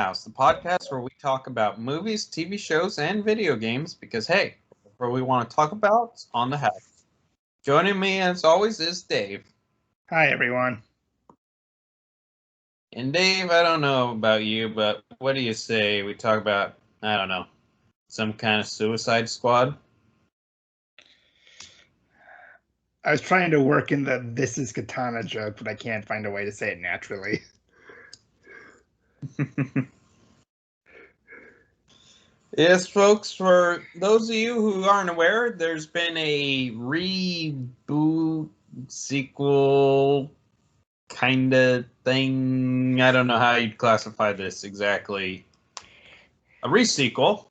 House, the podcast where we talk about movies, TV shows, and video games because, hey, where we want to talk about is on the house. Joining me, as always, is Dave. Hi, everyone. And Dave, I don't know about you, but what do you say we talk about, I don't know, some kind of Suicide Squad? I was trying to work in the "this is Katana" joke, but I can't find a way to say it naturally. Yes, folks, for those of you who aren't aware, there's been a reboot, sequel kind of thing. I don't know how you'd classify this exactly. A resequel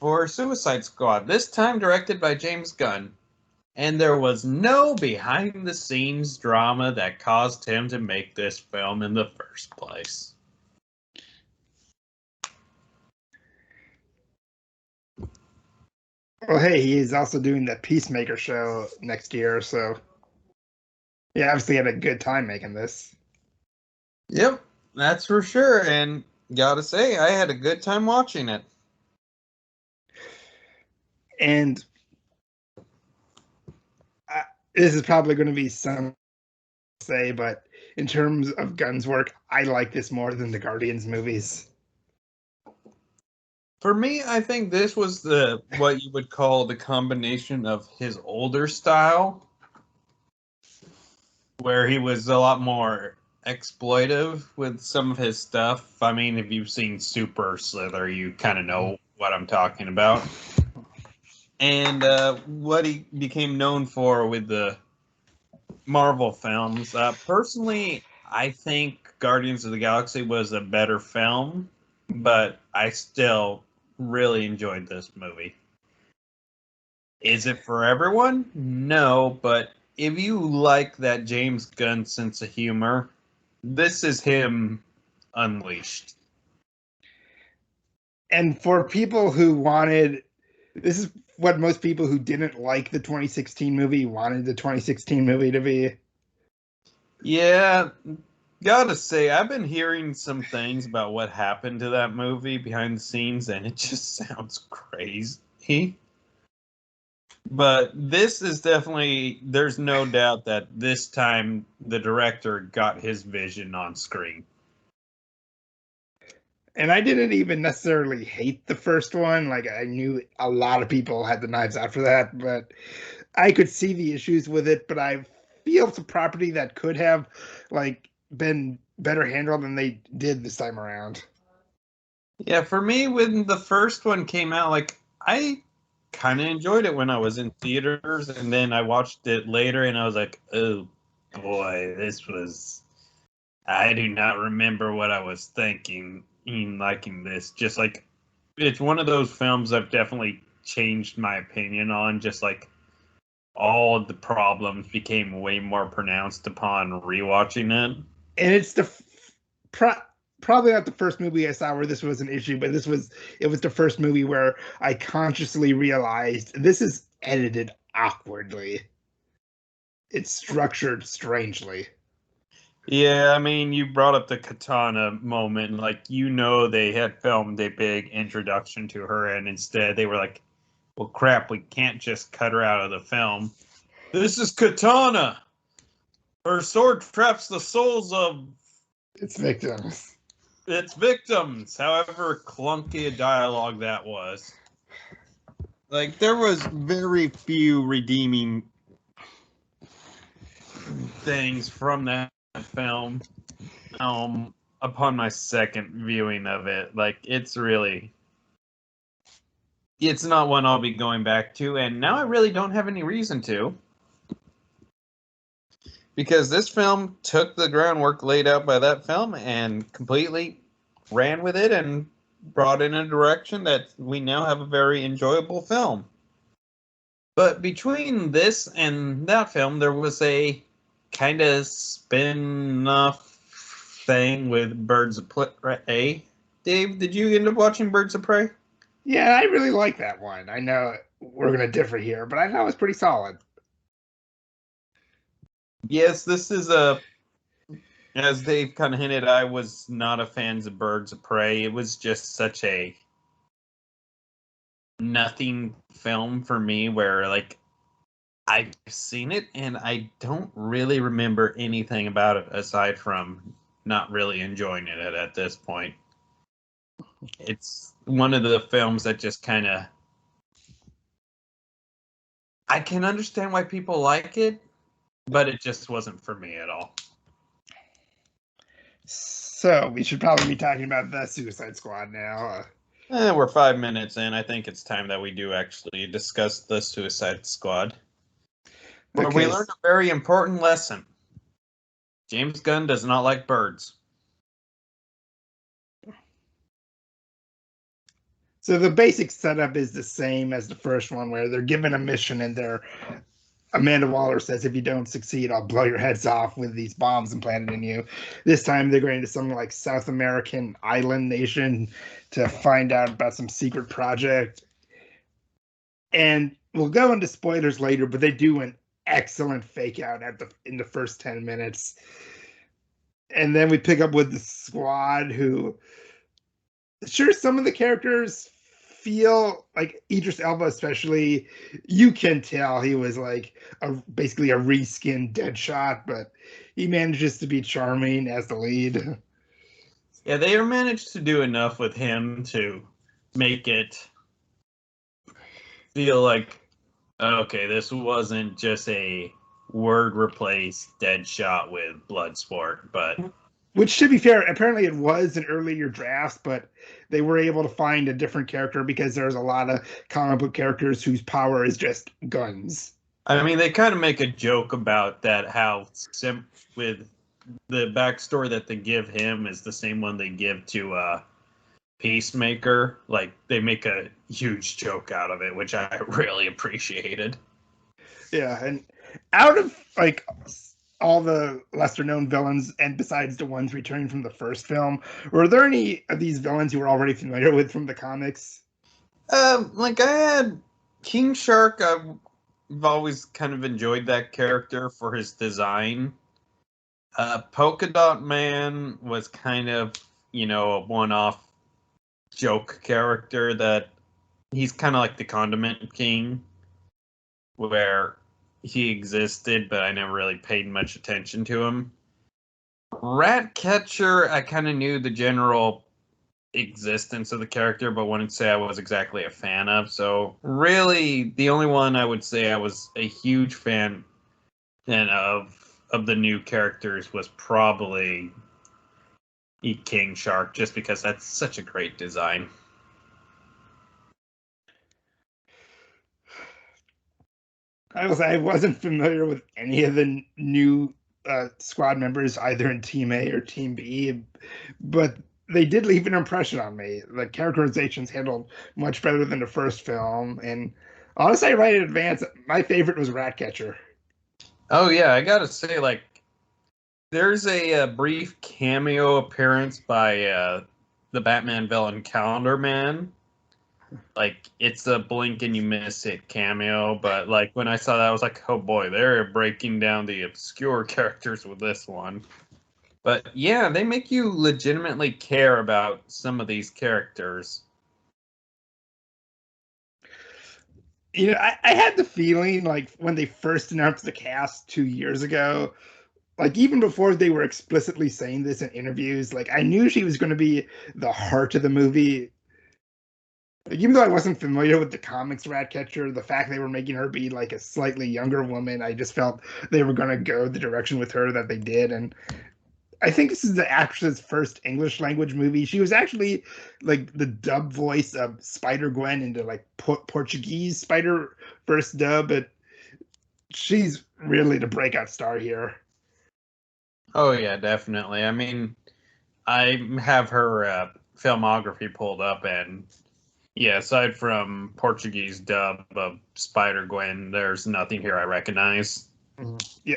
for Suicide Squad, this time directed by James Gunn. And there was no behind-the-scenes drama that caused him to make this film in the first place. Well, hey, he's also doing the Peacemaker show next year, so he obviously had a good time making this. Yep, that's for sure. And gotta say, I had a good time watching it. And this is probably going to be some say, but in terms of Gunn's work, I like this more than the Guardians movies. For me, I think this was what you would call the combination of his older style, where he was a lot more exploitive with some of his stuff. I mean, if you've seen Super Slither, you kind of know what I'm talking about. And what he became known for with the Marvel films. Personally, I think Guardians of the Galaxy was a better film, but I still really enjoyed this movie. Is it for everyone? No, but if you like that James Gunn sense of humor, this is him unleashed. And for people who wanted, this is what most people who didn't like the 2016 movie wanted the 2016 movie to be. Yeah, gotta say, I've been hearing some things about what happened to that movie behind the scenes, and it just sounds crazy. But this is definitely, there's no doubt that this time the director got his vision on screen. And I didn't even necessarily hate the first one. Like, I knew a lot of people had the Knives Out for that, but I could see the issues with it. But I feel it's a property that could have, like, been better handled than they did this time around. Yeah, for me, when the first one came out, like, I kind of enjoyed it when I was in theaters, and then I watched it later, and I was like, oh boy, this was. I do not remember what I was thinking in liking this. Just like, it's one of those films I've definitely changed my opinion on. Just like, all of the problems became way more pronounced upon rewatching it. And it's the probably not the first movie I saw where this was an issue, but it was the first movie where I consciously realized this is edited awkwardly. It's structured strangely. Yeah, I mean, you brought up the Katana moment. Like, they had filmed a big introduction to her, and instead they were like, well, crap, we can't just cut her out of the film. This is Katana! Her sword traps the souls of its victims. Its victims, however clunky a dialogue that was. Like, there was very few redeeming things from that film upon my second viewing of it. Like, it's not one I'll be going back to, and now I really don't have any reason to. Because this film took the groundwork laid out by that film and completely ran with it and brought in a direction that we now have a very enjoyable film. But between this and that film, there was a kind of spin-off thing with Birds of Prey. Dave, did you end up watching Birds of Prey? Yeah, I really like that one. I know we're going to differ here, but I thought it was pretty solid. Yes, this is As Dave kind of hinted, I was not a fan of Birds of Prey. It was just such a nothing film for me where, like, I've seen it and I don't really remember anything about it aside from not really enjoying it at this point. It's one of the films that just kind of, I can understand why people like it, but it just wasn't for me at all. So we should probably be talking about the Suicide Squad now. We're 5 minutes in. I think it's time that we do actually discuss the Suicide Squad, where we Okay, learned a very important lesson. James Gunn does not like birds. so the basic setup is the same as the first one, where they're given a mission and they're Amanda Waller says, if you don't succeed, I'll blow your heads off with these bombs implanted in you. This time they're going to some like South American island nation to find out about some secret project. And we'll go into spoilers later, but they do an excellent fake out in the first 10 minutes. And then we pick up with the squad who, sure, some of the characters feel like Idris Elba, especially. You can tell he was like basically a reskinned Deadshot, but he manages to be charming as the lead. Yeah, they managed to do enough with him to make it feel like, okay, this wasn't just a word replaced Deadshot with Bloodsport, but Which, to be fair, apparently it was an earlier draft, but they were able to find a different character because there's a lot of comic book characters whose power is just guns. I mean, they kind of make a joke about that, how with the backstory that they give him is the same one they give to Peacemaker. Like, they make a huge joke out of it, which I really appreciated. Yeah, and out of like all the lesser known villains, and besides the ones returning from the first film, were there any of these villains you were already familiar with from the comics? Like, I had King Shark. I've always kind of enjoyed that character for his design. Polka Dot Man was kind of, a one-off joke character that he's kind of like the Condiment King, where he existed, but I never really paid much attention to him. Ratcatcher, I kind of knew the general existence of the character, but wouldn't say I was exactly a fan of. So really, the only one I would say I was a huge fan of the new characters was probably King Shark, just because that's such a great design. I was I wasn't familiar with any of the new squad members either in Team A or Team B, but they did leave an impression on me. The characterizations handled much better than the first film, and honestly, right in advance, my favorite was Ratcatcher. Oh yeah, I gotta say, like, there's a brief cameo appearance by the Batman villain Calendar Man. Like, it's a blink and you miss it cameo, but like when I saw that, I was like, oh boy, they're breaking down the obscure characters with this one. But yeah, they make you legitimately care about some of these characters. I had the feeling like when they first announced the cast 2 years ago, like even before they were explicitly saying this in interviews, like I knew she was going to be the heart of the movie. Like, even though I wasn't familiar with the comics Ratcatcher, the fact they were making her be like a slightly younger woman, I just felt they were going to go the direction with her that they did. And I think this is the actress's first English language movie. She was actually like the dub voice of Spider Gwen into like Portuguese Spider Verse dub, but she's really the breakout star here. Oh yeah, definitely. I mean, I have her filmography pulled up, and yeah, aside from Portuguese dub of Spider Gwen, there's nothing here I recognize. Yeah,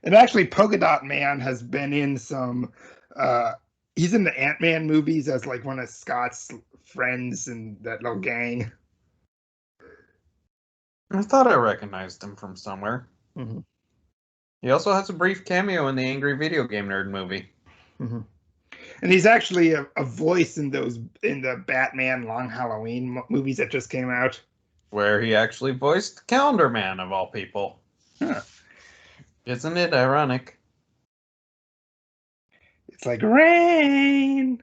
and actually, Polka Dot Man has been in some. Uh, he's in the Ant Man movies as like one of Scott's friends in that little gang. I thought I recognized him from somewhere. Mm-hmm. He also has a brief cameo in the Angry Video Game Nerd movie. Mm-hmm. And he's actually a voice in the Batman Long Halloween movies that just came out. Where he actually voiced Calendar Man, of all people. Huh. Isn't it ironic? It's like rain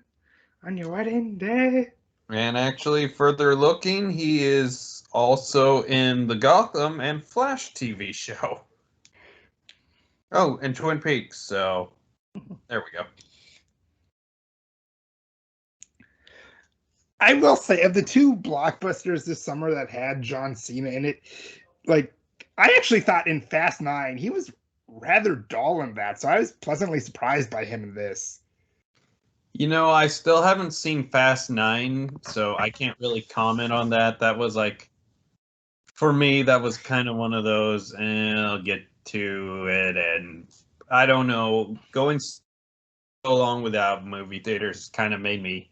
on your wedding day. And actually, further looking, he is also in the Gotham and Flash TV show. Oh, and Twin Peaks, so there we go. I will say, of the two blockbusters this summer that had John Cena in it, like, I actually thought in Fast 9, he was rather dull in that, so I was pleasantly surprised by him in this. You know, I still haven't seen Fast 9, so I can't really comment on that. That was like, for me, that was kind of one of those, and I'll get to it, and I don't know, going so long without movie theaters kind of made me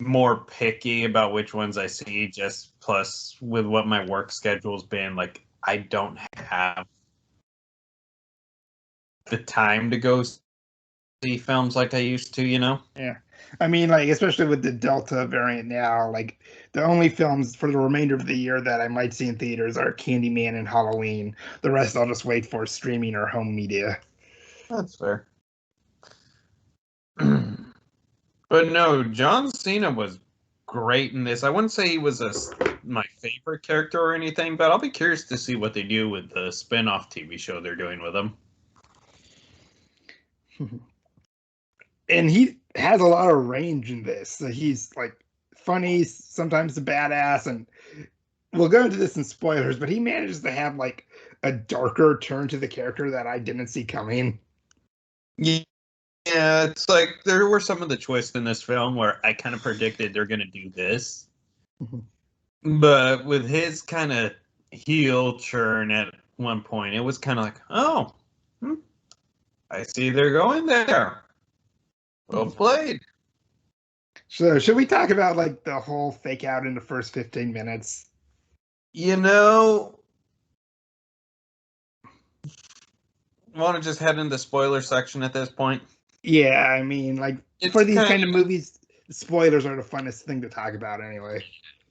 more picky about which ones I see, just plus with what my work schedule's been, like, I don't have the time to go see films like I used to, you know? Yeah. I mean, like, especially with the Delta variant now, like, the only films for the remainder of the year that I might see in theaters are Candyman and Halloween. The rest I'll just wait for streaming or home media. That's fair. But no, John Cena was great in this. I wouldn't say he was my favorite character or anything, but I'll be curious to see what they do with the spin-off TV show they're doing with him. And he has a lot of range in this. So he's like funny, sometimes a badass, and we'll go into this in spoilers, but he manages to have like a darker turn to the character that I didn't see coming. Yeah, it's like there were some of the twists in this film where I kind of predicted they're going to do this. But with his kind of heel turn at one point, it was kind of like, oh, I see they're going there. Well played. So should we talk about like the whole fake out in the first 15 minutes? You know, want to just head into spoiler section at this point? Yeah, I mean, like It's for these kind kind of movies, spoilers are the funnest thing to talk about anyway.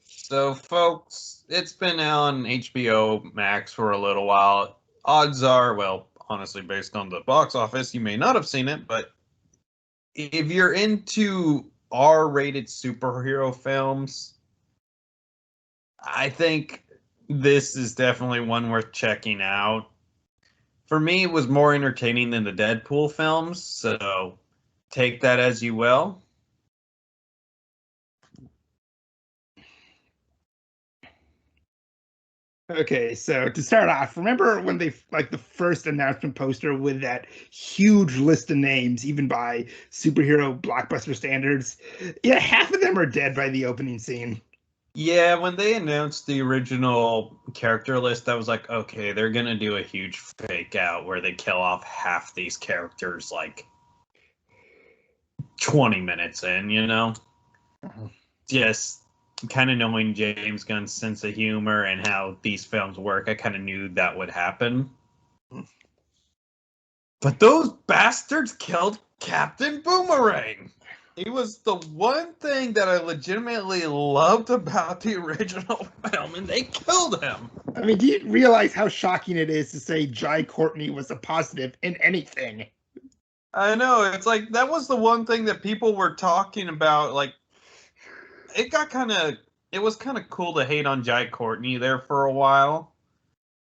So, folks, it's been on HBO Max for a little while. Odds are, well, honestly, based on the box office, you may not have seen it, but if you're into R-rated superhero films, I think this is definitely one worth checking out. For me, it was more entertaining than the Deadpool films, so take that as you will. Okay, so to start off, remember when they like the first announcement poster with that huge list of names, even by superhero blockbuster standards? Yeah, half of them are dead by the opening scene. Yeah, when they announced the original character list, I was like, okay, they're gonna do a huge fake out where they kill off half these characters like 20 minutes in, you know? Just kind of knowing James Gunn's sense of humor and how these films work, I kind of knew that would happen. But those bastards killed Captain Boomerang. He was the one thing that I legitimately loved about the original film, and they killed him. I mean, do you realize how shocking it is to say Jai Courtney was a positive in anything? I know, it's like that was the one thing that people were talking about. Like, it was kind of cool to hate on Jai Courtney there for a while.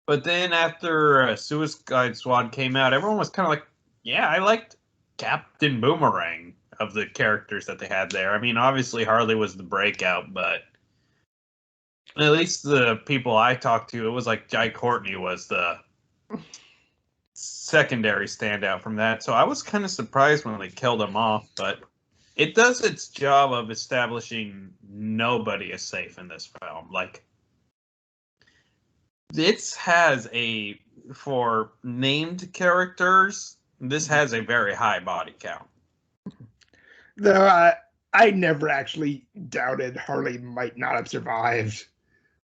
But then after Suicide Squad came out, everyone was kind of like, yeah, I liked Captain Boomerang of the characters that they had there. I mean, obviously Harley was the breakout, but at least the people I talked to, it was like Jai Courtney was the secondary standout from that. So I was kind of surprised when they killed him off, but it does its job of establishing nobody is safe in this film. Like, this has for named characters, this has a very high body count. Though I never actually doubted Harley might not have survived.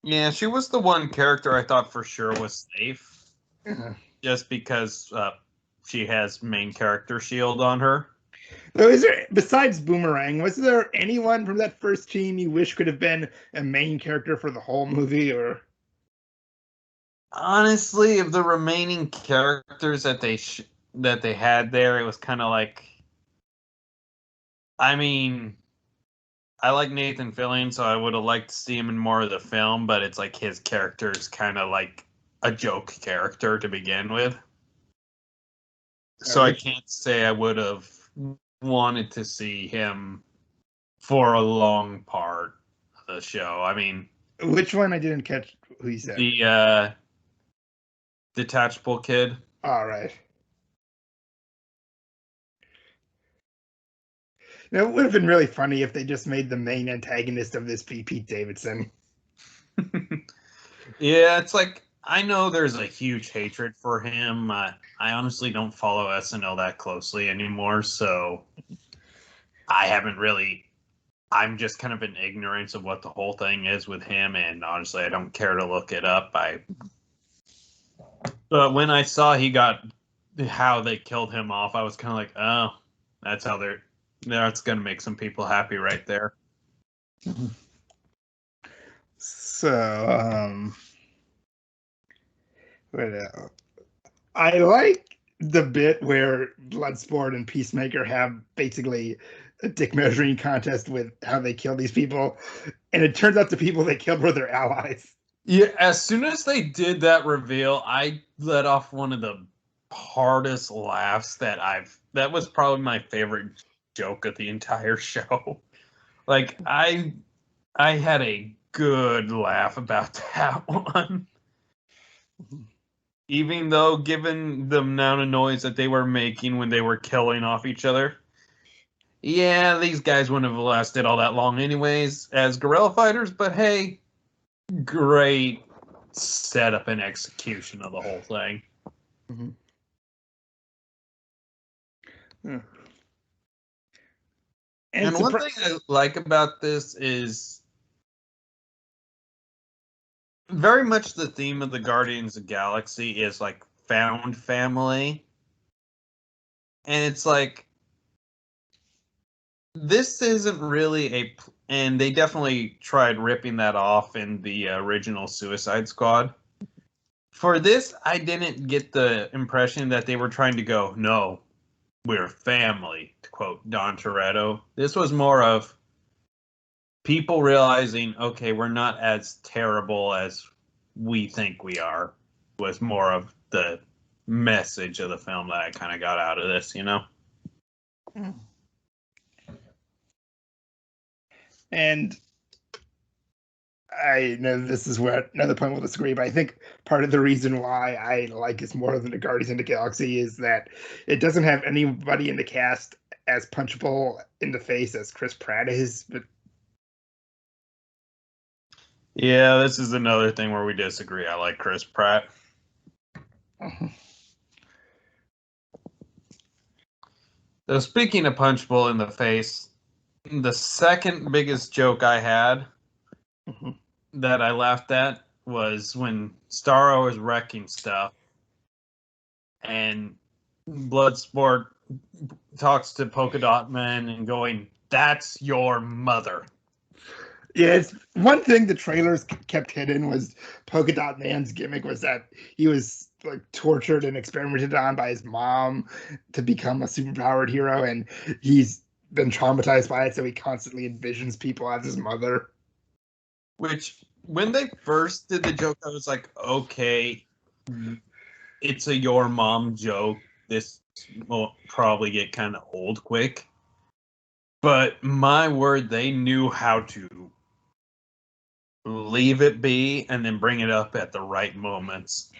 Yeah, she was the one character I thought for sure was safe. just because she has main character shield on her. So is there, besides Boomerang, was there anyone from that first team you wish could have been a main character for the whole movie? Or Honestly, of the remaining characters that they had there, it was kind of like, I mean, I like Nathan Fillion, so I would have liked to see him in more of the film, but it's like his character is kind of like a joke character to begin with. So I can't say I would have wanted to see him for a long part of the show. I mean, which one? I didn't catch who you said. the detachable kid. All right. Now, it would have been really funny if they just made the main antagonist of this be Pete Davidson. Yeah, it's like, I know there's a huge hatred for him. I honestly don't follow SNL that closely anymore, so I haven't really. I'm just kind of in ignorance of what the whole thing is with him, and honestly, I don't care to look it up. But when I saw how they killed him off, I was kind of like, oh, that's gonna make some people happy right there. So, I like the bit where Bloodsport and Peacemaker have basically a dick measuring contest with how they kill these people, and it turns out the people they killed were their allies. Yeah, as soon as they did that reveal, I let off one of the hardest laughs that was probably my favorite joke of the entire show. Like I had a good laugh about that one. Even though given the amount of noise that they were making when they were killing off each other. Yeah, these guys wouldn't have lasted all that long anyways as guerrilla fighters, but hey, great setup and execution of the whole thing. Mm-hmm. Yeah. And one thing I like about this is very much the theme of the Guardians of the Galaxy is like found family. And it's like, this isn't really and they definitely tried ripping that off in the original Suicide Squad. For this, I didn't get the impression that they were trying to go, no, we're family, to quote Don Toretto. This was more of people realizing, okay, we're not as terrible as we think we are, was more of the message of the film that I kind of got out of this, you know? And I know this is where another point we'll disagree, but I think part of the reason why I like this more than the Guardians of the Galaxy is that it doesn't have anybody in the cast as punchable in the face as Chris Pratt is. But yeah, this is another thing where we disagree. I like Chris Pratt. So speaking of punchable in the face, the second biggest joke I had that I laughed at was when Starro is wrecking stuff and Bloodsport talks to Polka Dot Man and going, "That's your mother." yeah, it's one thing the trailers kept hidden was Polka Dot Man's gimmick was that he was like tortured and experimented on by his mom to become a superpowered hero, and he's been traumatized by it, so he constantly envisions people as his mother. Which, when they first did the joke, I was like, okay, it's a your mom joke. This will probably get kind of old quick. But my word, they knew how to leave it be and then bring it up at the right moments.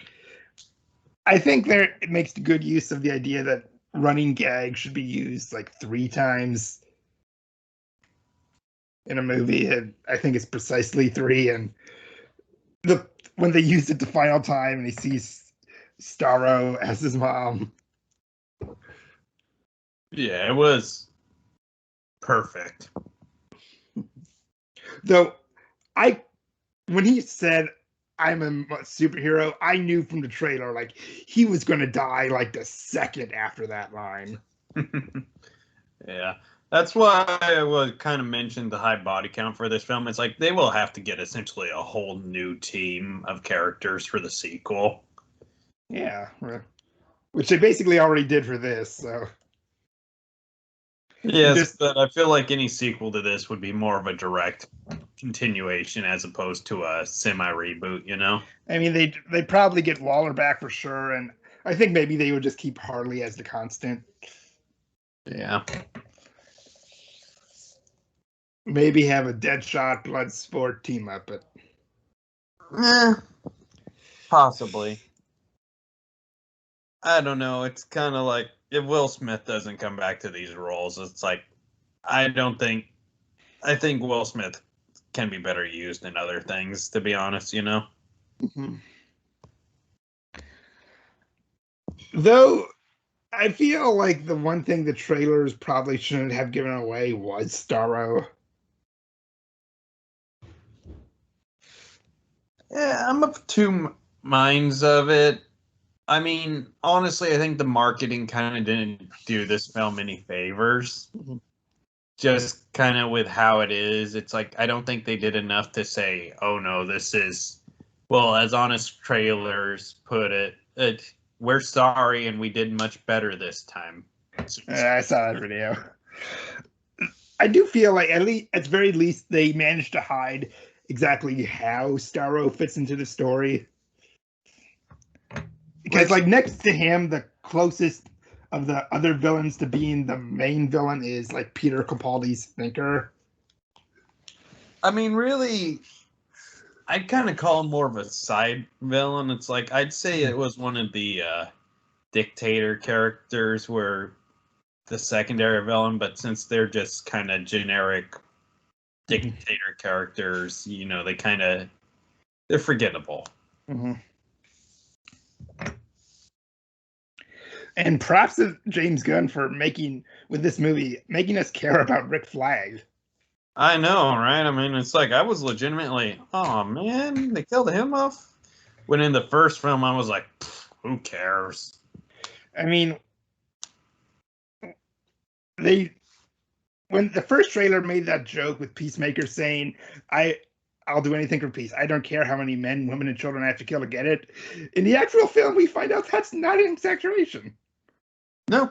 I think it makes good use of the idea that running gag should be used like 3 times in a movie, and I think it's precisely 3. And when they used it the final time, and he sees Starro as his mom. Yeah, it was perfect. Though when he said, I'm a superhero. I knew from the trailer, like, he was going to die like the second after that line. Yeah. That's why I was kind of mentioned the high body count for this film. It's like they will have to get essentially a whole new team of characters for the sequel. Yeah. Which they basically already did for this, so. Yes, Just, but I feel like any sequel to this would be more of a direct continuation as opposed to a semi reboot, you know? I mean, they probably get Waller back for sure, and I think maybe they would just keep Harley as the constant. Yeah. Maybe have a Deadshot, Bloodsport team up, but Possibly. I don't know. It's kind of like if Will Smith doesn't come back to these roles, it's like I don't think I think Will Smith can be better used in other things, to be honest, you know? Mhm. Though I feel like the one thing the trailers probably shouldn't have given away was Starro. Yeah, I'm of two minds of it. I mean, honestly, I think the marketing kind of didn't do this film any favors. Mhm. Just kind of with how it is, it's like I don't think they did enough to say, "Oh no, this is," well, as honest trailers put it, we're sorry and we did much better this time. I saw that video. I do feel like at very least they managed to hide exactly how Starro fits into the story. Because Which like next to him, the closest of the other villains to being the main villain is like Peter Capaldi's Thinker. I mean, really, I'd kind of call him more of a side villain. It's like I'd say it was one of the dictator characters where the secondary villain, but since they're just kind of generic dictator characters, you know, they're forgettable. Mm-hmm. And props to James Gunn for making with this movie making us care about Rick Flag. I know, right? I mean, it's like I was legitimately, oh man, they killed him off. When in the first film, I was like, who cares? I mean, they when the first trailer made that joke with Peacemaker saying, I'll do anything for peace. I don't care how many men, women, and children I have to kill to get it." In the actual film, we find out that's not an exaggeration. No,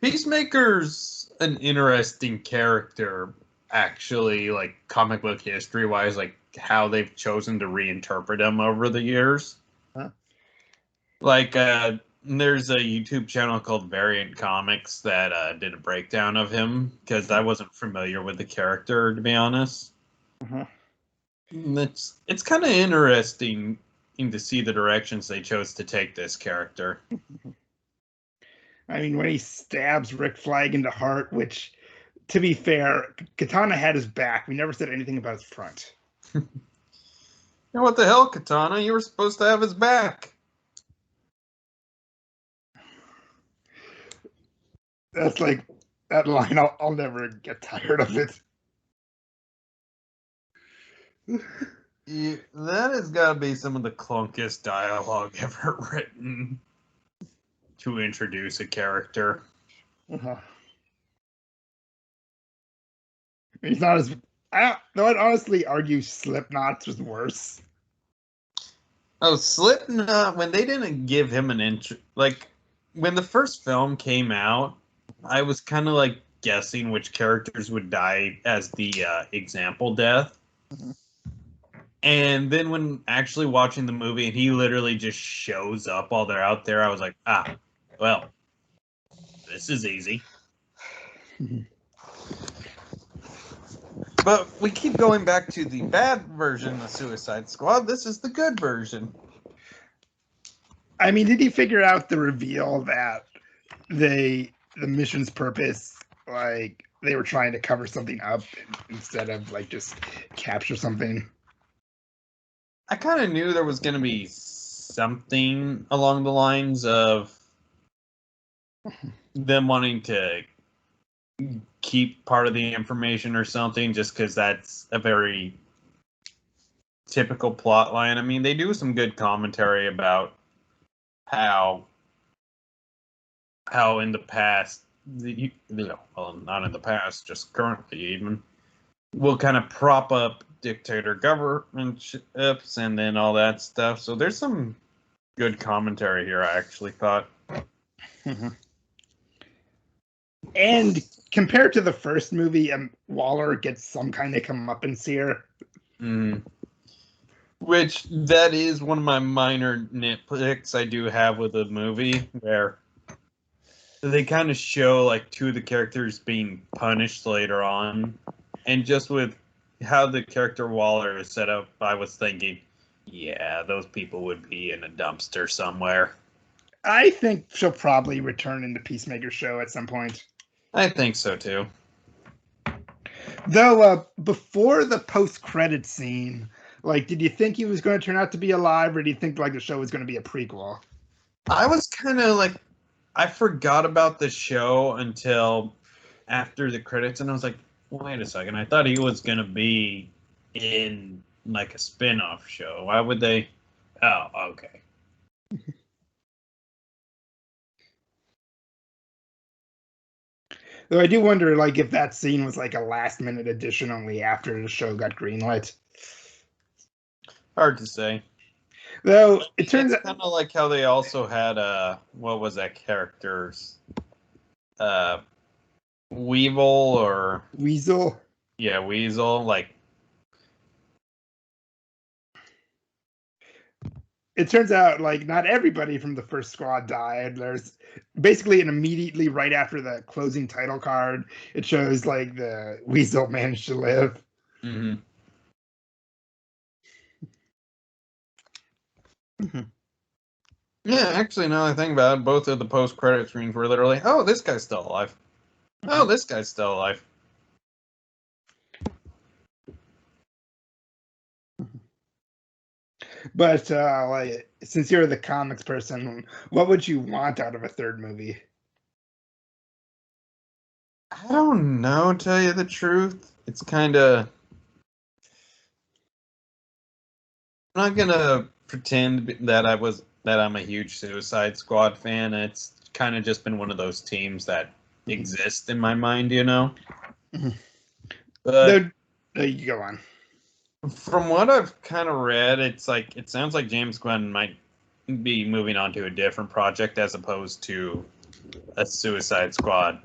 Peacemaker's an interesting character, actually, like comic book history wise, like how they've chosen to reinterpret him over the years. Huh? Like, there's a YouTube channel called Variant Comics that did a breakdown of him because I wasn't familiar with the character, to be honest. Uh-huh. It's kind of interesting to see the directions they chose to take this character. I mean, when he stabs Rick Flag in the heart, which, to be fair, Katana had his back. We never said anything about his front. And what the hell, Katana? You were supposed to have his back. That's like that line. I'll never get tired of it. Yeah, that has got to be some of the clunkiest dialogue ever written to introduce a character. Uh-huh. He's not as. Though I'd honestly argue Slipknot's was worse. Oh, Slipknot, when they didn't give him an intro, like, when the first film came out, I was kind of like guessing which characters would die as the example death. Mhm. And then when actually watching the movie and he literally just shows up while they're out there, I was like, well, this is easy. But we keep going back to the bad version of Suicide Squad. This is the good version. I mean, did he figure out the reveal that the mission's purpose, like they were trying to cover something up instead of like just capture something? I kind of knew there was going to be something along the lines of them wanting to keep part of the information or something, just because that's a very typical plot line. I mean, they do some good commentary about how in the past, well, not in the past, just currently even, will kind of prop up dictator governmentships and then all that stuff. So there's some good commentary here, I actually thought. And compared to the first movie, Waller gets some kind of comeuppance here. Which, that is one of my minor nitpicks I do have with the movie, where they kind of show like two of the characters being punished later on. And just with how the character Waller is set up, I was thinking, yeah, those people would be in a dumpster somewhere. I think she'll probably return in the Peacemaker show at some point. I think so too. Though, before the post-credit scene, like, did you think he was going to turn out to be alive, or do you think like the show was going to be a prequel? I was kind of like, I forgot about the show until after the credits, and I was like, wait a second, I thought he was going to be in like a spin-off show. Why would they? Oh, okay. Though I do wonder, like, if that scene was like a last-minute addition only after the show got greenlit. Hard to say. Though it turns out kind of like how they also had what was that character's Weevil or Weasel? Yeah, Weasel. Like, it turns out like not everybody from the first squad died. There's basically an immediately right after the closing title card, it shows like the Weasel managed to live. Mm-hmm. Yeah, actually, now that I think about it, both of the post-credit screens were literally, oh, this guy's still alive. Oh, this guy's still alive. But like, since you're the comics person, what would you want out of a third movie? I don't know, to tell you the truth. It's kind of... I'm not gonna pretend that I'm a huge Suicide Squad fan. It's kind of just been one of those teams that exist in my mind, you know. But you go on. From what I've kind of read, it sounds like James Gunn might be moving on to a different project as opposed to a Suicide Squad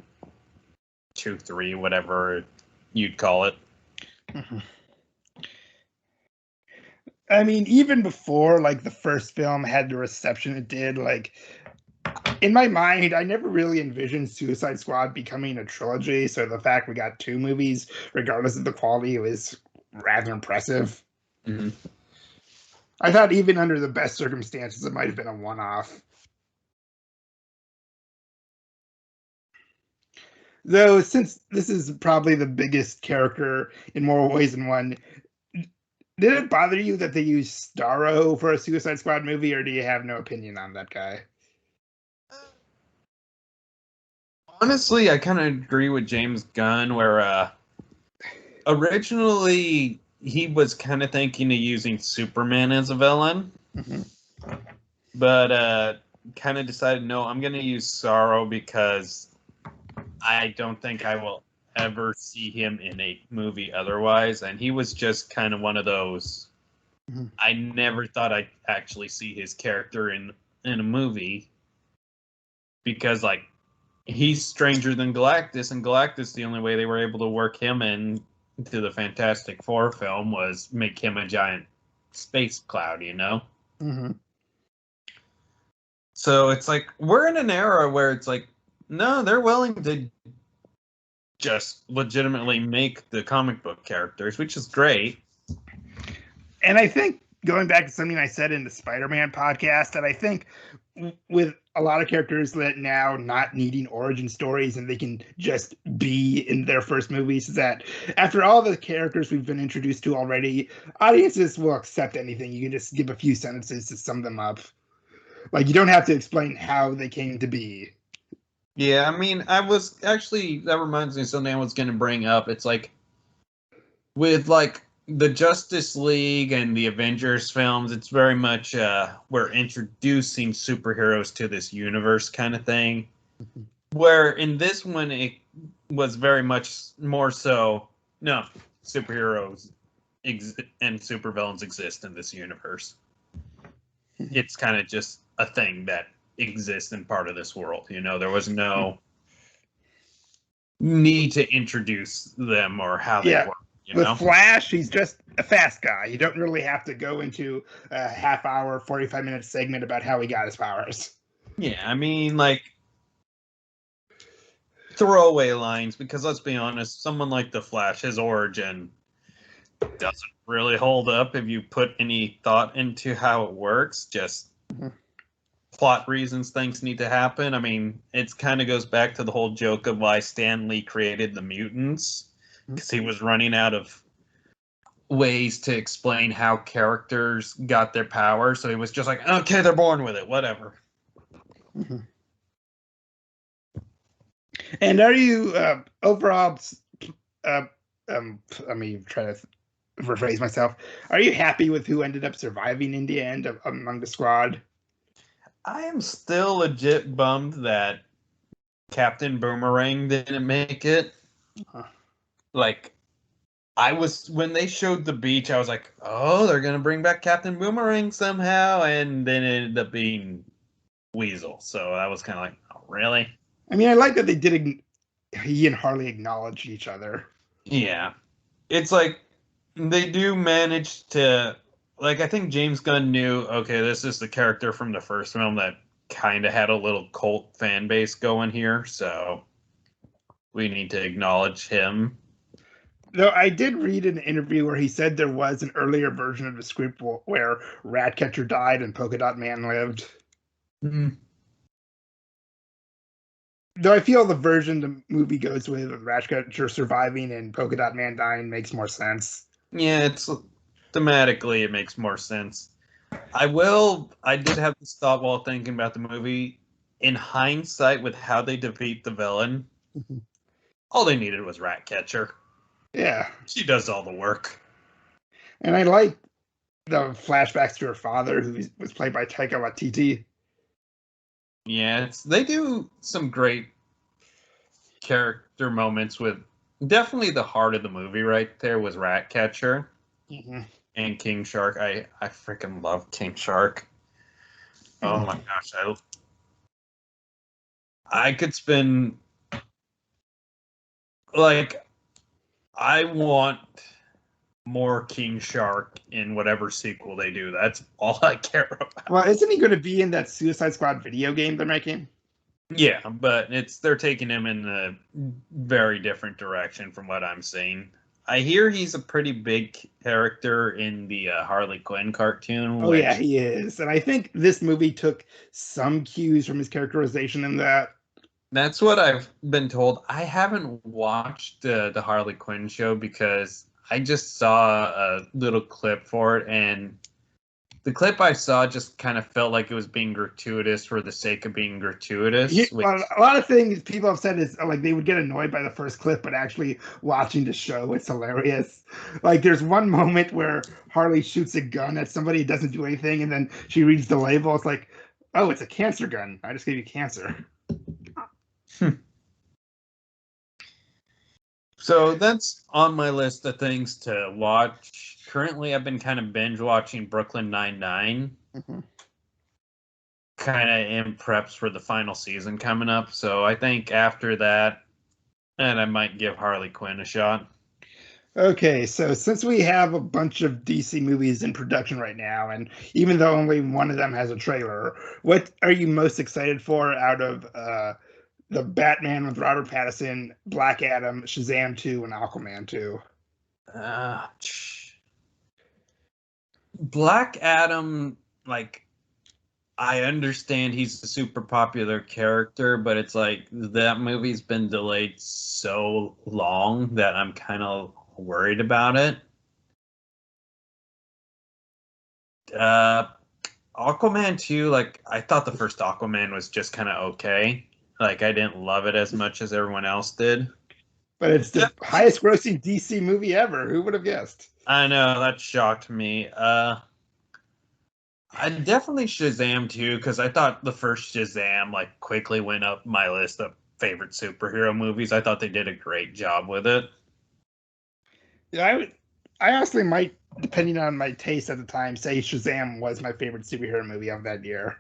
2, 3, whatever you'd call it. I mean, even before like the first film had the reception it did, like in my mind, I never really envisioned Suicide Squad becoming a trilogy. So the fact we got 2 movies, regardless of the quality, was rather impressive. Mm-hmm. I thought even under the best circumstances, it might have been a one-off. Though, since this is probably the biggest character in more ways than one, did it bother you that they used Starro for a Suicide Squad movie, or do you have no opinion on that guy? Honestly, I kind of agree with James Gunn, where originally he was kind of thinking of using Superman as a villain, but kind of decided, no, I'm going to use Starro because I don't think I will ever see him in a movie otherwise. And he was just kind of one of those. I never thought I'd actually see his character in a movie because, like, he's stranger than Galactus, and Galactus, the only way they were able to work him into the Fantastic Four film was make him a giant space cloud, you know? Mm-hmm. So it's like, we're in an era where it's like, no, they're willing to just legitimately make the comic book characters, which is great. And I think, going back to something I said in the Spider-Man podcast, that I think with a lot of characters that now not needing origin stories and they can just be in their first movies, is that after all the characters we've been introduced to already, audiences will accept anything. You can just give a few sentences to sum them up. Like, you don't have to explain how they came to be. Yeah, I mean, that reminds me of something I was going to bring up. It's like, with, like, the Justice League and the Avengers films, it's very much we're introducing superheroes to this universe kind of thing. Where in this one, it was very much more so, no, superheroes and supervillains exist in this universe. It's kind of just a thing that exists in part of this world. You know, there was no need to introduce them or how they work. With Flash, he's just a fast guy. You don't really have to go into a half-hour, 45-minute segment about how he got his powers. Yeah, I mean, like, throwaway lines, because let's be honest, someone like the Flash, his origin doesn't really hold up if you put any thought into how it works. Just plot reasons things need to happen. I mean, it kind of goes back to the whole joke of why Stan Lee created the mutants, because he was running out of ways to explain how characters got their power. So he was just like, okay, they're born with it, whatever. And are you overall? Let me try to rephrase myself. Are you happy with who ended up surviving in the end among the squad? I am still legit bummed that Captain Boomerang didn't make it. Like, I was, when they showed the beach, I was like, oh, they're going to bring back Captain Boomerang somehow. And then it ended up being Weasel. So I was kind of like, oh, really? I mean, I like that they did. He and Harley acknowledged each other. Yeah. It's like, they do manage to, like, I think James Gunn knew, okay, this is the character from the first film that kind of had a little cult fan base going here. So we need to acknowledge him. Though I did read an interview where he said there was an earlier version of the script where Ratcatcher died and Polka Dot Man lived. Though I feel the version the movie goes with Ratcatcher surviving and Polka Dot Man dying makes more sense. Yeah, it's thematically it makes more sense. I did have this thought while thinking about the movie. In hindsight, with how they defeat the villain, all they needed was Ratcatcher. Yeah. She does all the work. And I like the flashbacks to her father, who was played by Taika Waititi. Yeah, they do some great character moments with definitely the heart of the movie right there was Ratcatcher and King Shark. I freaking love King Shark. Oh my gosh, I could spend, like, I want more King Shark in whatever sequel they do. That's all I care about. Well, isn't he going to be in that Suicide Squad video game they're making? Yeah, but they're taking him in a very different direction from what I'm seeing. I hear he's a pretty big character in the Harley Quinn cartoon. Oh, yeah, he is. And I think this movie took some cues from his characterization in that. That's what I've been told. I haven't watched the Harley Quinn show because I just saw a little clip for it, and the clip I saw just kind of felt like it was being gratuitous for the sake of being gratuitous. Well, a lot of things people have said is like they would get annoyed by the first clip, but actually watching the show, it's hilarious. Like there's one moment where Harley shoots a gun at somebody, doesn't do anything, and then she reads the label. It's like, oh, it's a cancer gun. I just gave you cancer. So that's on my list of things to watch. Currently, I've been kind of binge watching Brooklyn Nine-Nine. Kind of in preps for the final season coming up. So I think after that, and I might give Harley Quinn a shot. Okay, so since we have a bunch of DC movies in production right now, and even though only one of them has a trailer, what are you most excited for out of the Batman with Robert Pattinson, Black Adam, Shazam 2, and Aquaman 2? Black Adam, like, I understand he's a super popular character, but it's like that movie's been delayed so long that I'm kind of worried about it. Aquaman 2, like, I thought the first Aquaman was just kind of okay. Like, I didn't love it as much as everyone else did. But it's the highest grossing DC movie ever. Who would have guessed? I know that shocked me. I definitely Shazam too because I thought the first Shazam like quickly went up my list of favorite superhero movies. I thought they did a great job with it. Yeah, I honestly might, depending on my taste at the time, say Shazam was my favorite superhero movie of that year.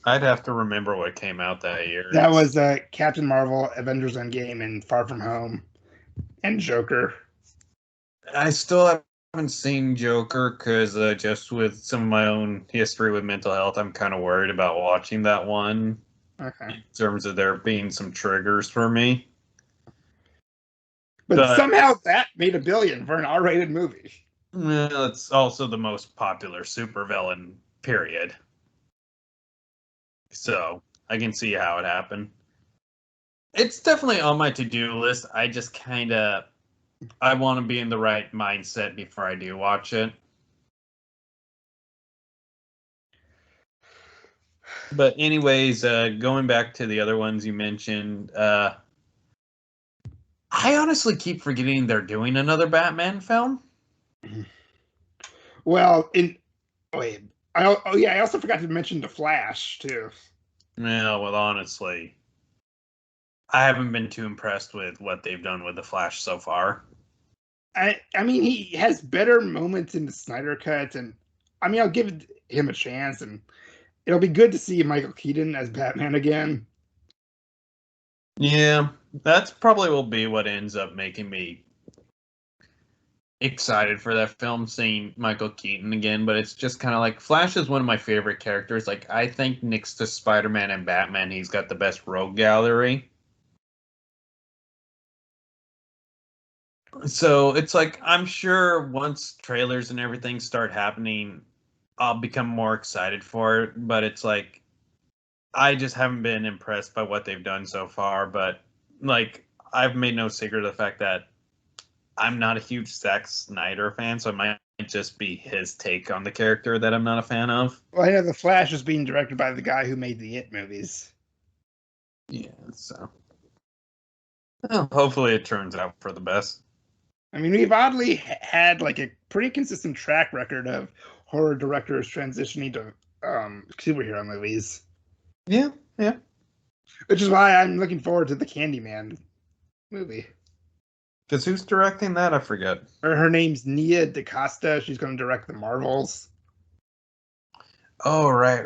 I'd have to remember what came out that year. That was Captain Marvel, Avengers Endgame, and Far From Home, and Joker. I still haven't seen Joker because just with some of my own history with mental health, I'm kind of worried about watching that one Okay. in terms of there being some triggers for me. But But somehow that made $1 billion for an R-rated movie. well, it's also the most popular supervillain, period. So I can see how it happened. It's definitely on my to-do list. I just kind of I want to be in the right mindset before I do watch it. But anyways, going back to the other ones you mentioned, I honestly keep forgetting they're doing another Batman film. Well, in wait, yeah, I also forgot to mention the Flash too. Yeah, well, honestly, I haven't been too impressed with what they've done with the Flash so far. I mean, he has better moments in the Snyder Cut, and I mean, I'll give him a chance, and it'll be good to see Michael Keaton as Batman again. Yeah, that's probably will be what ends up making me excited for that film, seeing Michael Keaton again. But it's just kind of like Flash is one of my favorite characters. Like I think next to Spider-Man and Batman, he's got the best rogue gallery. So it's like I'm sure once trailers and everything start happening, I'll become more excited for it. But it's like I just haven't been impressed by what they've done so far. But like I've made no secret of the fact that I'm not a huge Zack Snyder fan, so it might just be his take on the character that I'm not a fan of. Well, I know the Flash is being directed by the guy who made the It movies. Yeah, so well, hopefully it turns out for the best. I mean, we've oddly had like a pretty consistent track record of horror directors transitioning to superhero movies, Yeah, yeah. which is why I'm looking forward to the Candyman movie. Because who's directing that? I forget. Her name's Nia DaCosta. She's going to direct the Marvels. Oh, right.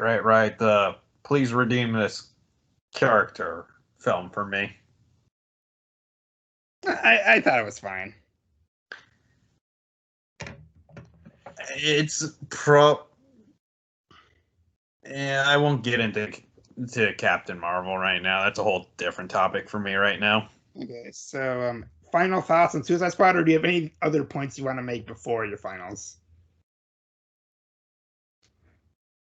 The Please Redeem This Character film for me. I thought it was fine. It's pro. Yeah, I won't get into Captain Marvel right now. That's a whole different topic for me right now. Okay, so final thoughts on Suicide Squad, or do you have any other points you want to make before your finals?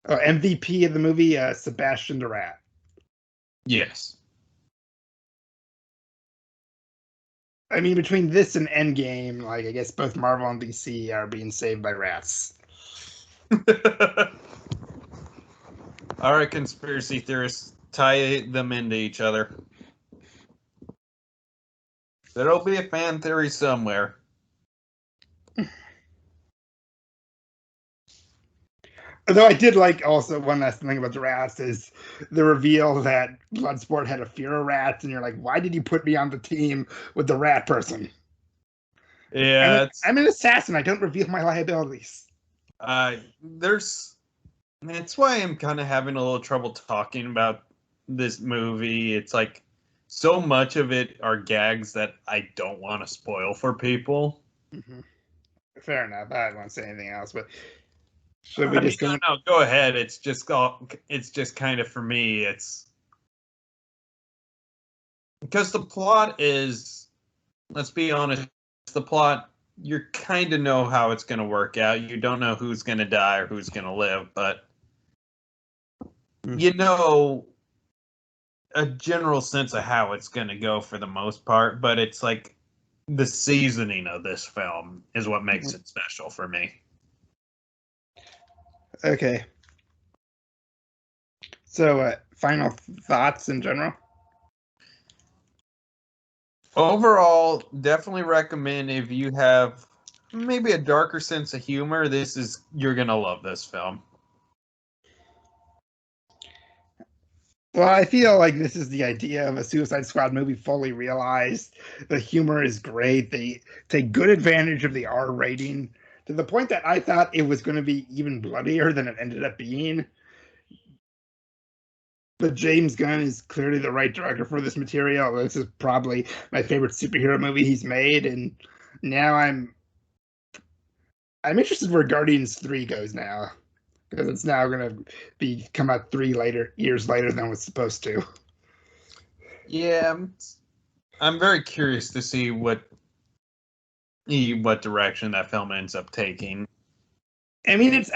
MVP of the movie, Sebastian the Rat. Yes. I mean, between this and Endgame, like I guess both Marvel and DC are being saved by rats. All right, conspiracy theorists, tie them into each other. There'll be a fan theory somewhere. Although I did like also one last thing about the rats is the reveal that Bloodsport had a fear of rats, and you're like, why did you put me on the team with the rat person? Yeah, I'm an assassin. I don't reveal my liabilities. there's that's why I'm kind of having a little trouble talking about this movie. It's like so much of it are gags that I don't want to spoil for people. Mm-hmm. Fair enough. I won't say anything else, but should we I mean, just go? no, go ahead. It's just kind of for me. It's because the plot is, let's be honest, the plot, you kind of know how it's going to work out. You don't know who's going to die or who's going to live, but you know a general sense of how it's going to go for the most part. But it's like the seasoning of this film is what makes it special for me. Okay. So, final thoughts in general? Overall, definitely recommend if you have maybe a darker sense of humor, you're gonna love this film. Well, I feel like this is the idea of a Suicide Squad movie fully realized. The humor is great. They take good advantage of the R rating to the point that I thought it was going to be even bloodier than it ended up being. But James Gunn is clearly the right director for this material. This is probably my favorite superhero movie he's made, and now I'm interested where Guardians 3 goes now, because it's now going to be come out years later than it was supposed to. Yeah, I'm very curious to see what direction that film ends up taking. I mean, it's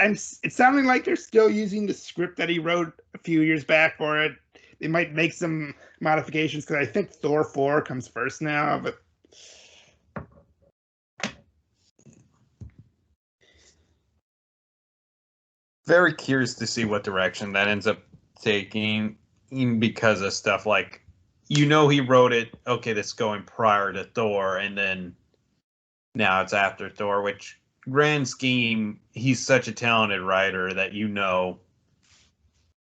sounding like they're still using the script that he wrote a few years back for it. They might make some modifications because I think Thor 4 comes first now, but very curious to see what direction that ends up taking, even because of stuff like, he wrote it, okay, this is going prior to Thor, and then now it's after Thor, which grand scheme, he's such a talented writer that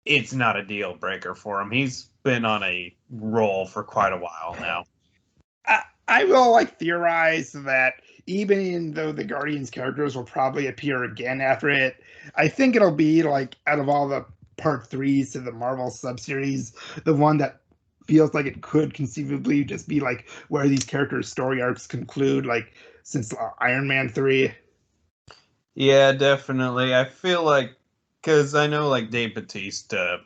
it's not a deal breaker for him. He's been on a roll for quite a while now. I will theorize that even though the Guardians characters will probably appear again after it, I think it'll be out of all the part 3s to the Marvel subseries, the one that feels like it could conceivably just be where these characters' story arcs conclude, since Iron Man 3. Yeah, definitely. I feel like, because I know Dave Bautista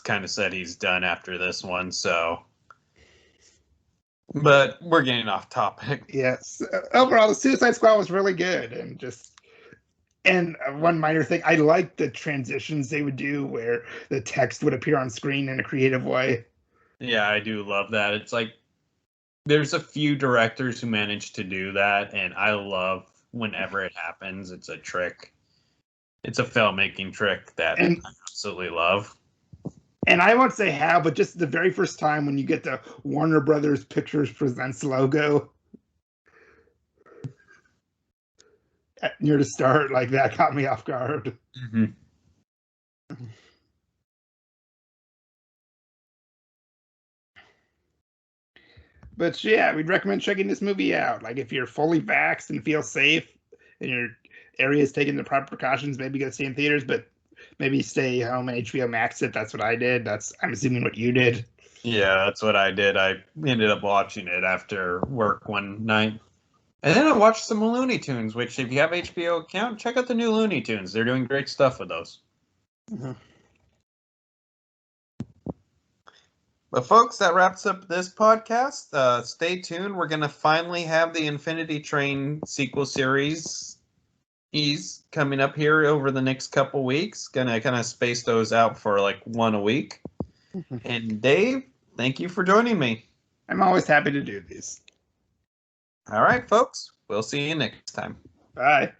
kind of said he's done after this one, so. But we're getting off topic. Yes. Overall, the Suicide Squad was really good, and one minor thing, I liked the transitions they would do where the text would appear on screen in a creative way. Yeah, I do love that. It's there's a few directors who manage to do that, and I love whenever it happens. It's a trick. It's a filmmaking trick that I absolutely love. And I won't say how, but just the very first time when you get the Warner Brothers Pictures Presents logo near the start, that caught me off guard. Mm-hmm. But yeah, we'd recommend checking this movie out. If you're fully vaxxed and feel safe and your area is taking the proper precautions, maybe go see in theaters, but maybe stay home and HBO Max it. That's what I did. I'm assuming what you did. Yeah, that's what I did. I ended up watching it after work one night. And then I watched some Looney Tunes, which if you have HBO account, check out the new Looney Tunes. They're doing great stuff with those. Mm-hmm. But folks, that wraps up this podcast. Stay tuned. We're going to finally have the Infinity Train sequel series coming up here over the next couple weeks. Going to kind of space those out for one a week. Mm-hmm. And Dave, thank you for joining me. I'm always happy to do these. All right, folks. We'll see you next time. Bye.